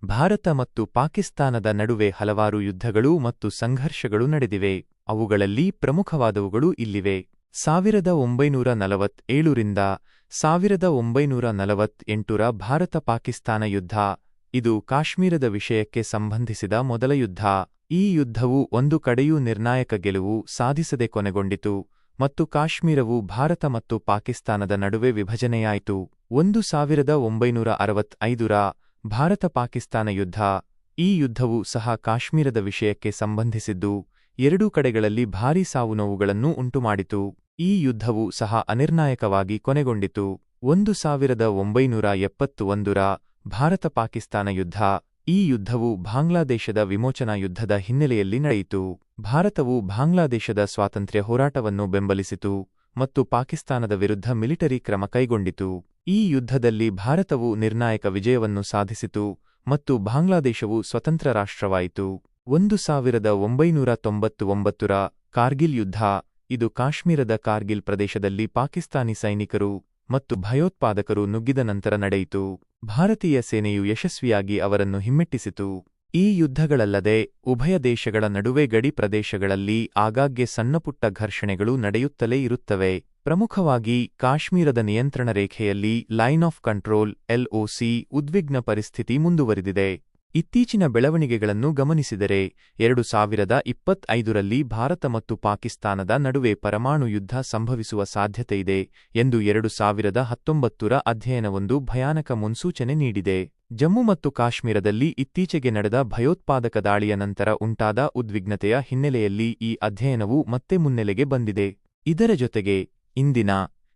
ಭಾರತ ಮತ್ತು ಪಾಕಿಸ್ತಾನದ ನಡುವೆ ಹಲವಾರು ಯುದ್ಧಗಳು ಮತ್ತು ಸಂಘರ್ಷಗಳು ನಡೆದಿವೆ. ಅವುಗಳಲ್ಲಿ ಪ್ರಮುಖವಾದವುಗಳು ಇಲ್ಲಿವೆ. 1947 ರಿಂದ 1948ರ ಭಾರತ-ಪಾಕಿಸ್ತಾನ ಯುದ್ಧ. ಇದು ಕಾಶ್ಮೀರದ ವಿಷಯಕ್ಕೆ ಸಂಬಂಧಿಸಿದ ಮೊದಲ ಯುದ್ಧ. ಈ ಯುದ್ಧವು ಒಂದು ಕಡೆಯೂ ನಿರ್ಣಾಯಕ ಗೆಲುವು ಸಾಧಿಸದೆ ಕೊನೆಗೊಂಡಿತು ಮತ್ತು ಕಾಶ್ಮೀರವು ಭಾರತ ಮತ್ತು ಪಾಕಿಸ್ತಾನದ ನಡುವೆ ವಿಭಜನೆಯಾಯಿತು. 1965ರ ಭಾರತ-ಪಾಕಿಸ್ತಾನ ಯುದ್ಧ. ಈ ಯುದ್ಧವು ಸಹ ಕಾಶ್ಮೀರದ ವಿಷಯಕ್ಕೆ ಸಂಬಂಧಿಸಿದ್ದು, ಎರಡೂ ಕಡೆಗಳಲ್ಲಿ ಭಾರೀ ಸಾವುನೋವುಗಳನ್ನು ಉಂಟುಮಾಡಿತು. ಈ ಯುದ್ಧವು ಸಹ ಅನಿರ್ಣಾಯಕವಾಗಿ ಕೊನೆಗೊಂಡಿತು. 1971ರ ಭಾರತ-ಪಾಕಿಸ್ತಾನ ಯುದ್ಧ. ಈ ಯುದ್ಧವು ಬಾಂಗ್ಲಾದೇಶದ ವಿಮೋಚನಾ ಯುದ್ಧದ ಹಿನ್ನೆಲೆಯಲ್ಲಿ ನಡೆಯಿತು. ಭಾರತವು ಬಾಂಗ್ಲಾದೇಶದ ಸ್ವಾತಂತ್ರ್ಯ ಹೋರಾಟವನ್ನು ಬೆಂಬಲಿಸಿತು ಮತ್ತು ಪಾಕಿಸ್ತಾನದ ವಿರುದ್ಧ ಮಿಲಿಟರಿ ಕ್ರಮ ಕೈಗೊಂಡಿತು. ಈ ಯುದ್ಧದಲ್ಲಿ ಭಾರತವು ನಿರ್ಣಾಯಕ ವಿಜಯವನ್ನು ಸಾಧಿಸಿತು ಮತ್ತು ಬಾಂಗ್ಲಾದೇಶವು ಸ್ವತಂತ್ರ ರಾಷ್ಟ್ರವಾಯಿತು. 1999ರ ಕಾರ್ಗಿಲ್ ಯುದ್ಧ. ಇದು ಕಾಶ್ಮೀರದ ಕಾರ್ಗಿಲ್ ಪ್ರದೇಶದಲ್ಲಿ ಪಾಕಿಸ್ತಾನಿ ಸೈನಿಕರು ಮತ್ತು ಭಯೋತ್ಪಾದಕರು ನುಗ್ಗಿದ ನಂತರ ನಡೆಯಿತು. ಭಾರತೀಯ ಸೇನೆಯು ಯಶಸ್ವಿಯಾಗಿ ಅವರನ್ನು ಹಿಮ್ಮೆಟ್ಟಿಸಿತು. ಈ ಯುದ್ಧಗಳಲ್ಲದೆ ಉಭಯ ದೇಶಗಳ ನಡುವೆ ಗಡಿ ಪ್ರದೇಶಗಳಲ್ಲಿ ಆಗಾಗ್ಗೆ ಸಣ್ಣಪುಟ್ಟ ಘರ್ಷಣೆಗಳು ನಡೆಯುತ್ತಲೇ ಇರುತ್ತವೆ. ಪ್ರಮುಖವಾಗಿ ಕಾಶ್ಮೀರದ ನಿಯಂತ್ರಣ ರೇಖೆಯಲ್ಲಿ ಲೈನ್ ಆಫ್ ಕಂಟ್ರೋಲ್ (LOC) ಉದ್ವಿಗ್ನ ಪರಿಸ್ಥಿತಿ ಮುಂದುವರಿದಿದೆ. ಇತ್ತೀಚಿನ ಬೆಳವಣಿಗೆಗಳನ್ನು ಗಮನಿಸಿದರೆ 2025ರಲ್ಲಿ ಭಾರತ ಮತ್ತು ಪಾಕಿಸ್ತಾನದ ನಡುವೆ ಪರಮಾಣು ಯುದ್ಧ ಸಂಭವಿಸುವ ಸಾಧ್ಯತೆಯಿದೆ ಎಂದು 2019ರ ಅಧ್ಯಯನವೊಂದು ಭಯಾನಕ ಮುನ್ಸೂಚನೆ ನೀಡಿದೆ. ಜಮ್ಮು ಮತ್ತು ಕಾಶ್ಮೀರದಲ್ಲಿ ಇತ್ತೀಚೆಗೆ ನಡೆದ ಭಯೋತ್ಪಾದಕ ದಾಳಿಯ ನಂತರ ಉಂಟಾದ ಉದ್ವಿಗ್ನತೆಯ ಹಿನ್ನೆಲೆಯಲ್ಲಿ ಈ ಅಧ್ಯಯನವು ಮತ್ತೆ ಮುನ್ನೆಲೆಗೆ ಬಂದಿದೆ. ಇದರ ಜೊತೆಗೆ ಇಂದಿನ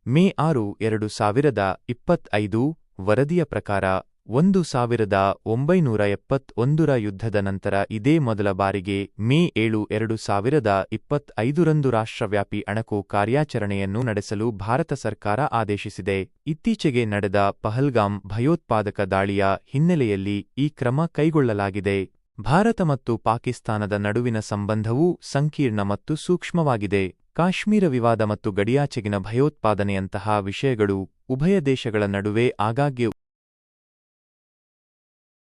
ಮೇ 6, 2025 ವರದಿಯ ಪ್ರಕಾರ 1971ರ ಯುದ್ಧದ ನಂತರ ಇದೇ ಮೊದಲ ಬಾರಿಗೆ ಮೇ 7, 2025ರಂದು ರಾಷ್ಟ್ರವ್ಯಾಪಿ ಅಣಕು ಕಾರ್ಯಾಚರಣೆಯನ್ನು ನಡೆಸಲು ಭಾರತ ಸರ್ಕಾರ ಆದೇಶಿಸಿದೆ. ಇತ್ತೀಚೆಗೆ ನಡೆದ ಪಹಲ್ಗಾಮ್ ಭಯೋತ್ಪಾದಕ ದಾಳಿಯ ಹಿನ್ನೆಲೆಯಲ್ಲಿ ಈ ಕ್ರಮ ಕೈಗೊಳ್ಳಲಾಗಿದೆ. ಭಾರತ ಮತ್ತು ಪಾಕಿಸ್ತಾನದ ನಡುವಿನ ಸಂಬಂಧವೂ ಸಂಕೀರ್ಣ ಮತ್ತು ಸೂಕ್ಷ್ಮವಾಗಿದೆ. ಕಾಶ್ಮೀರ ವಿವಾದ ಮತ್ತು ಗಡಿಯಾಚೆಗಿನ ಭಯೋತ್ಪಾದನೆಯಂತಹ ವಿಷಯಗಳು ಉಭಯ ದೇಶಗಳ ನಡುವೆ ಆಗಾಗ್ಗೆ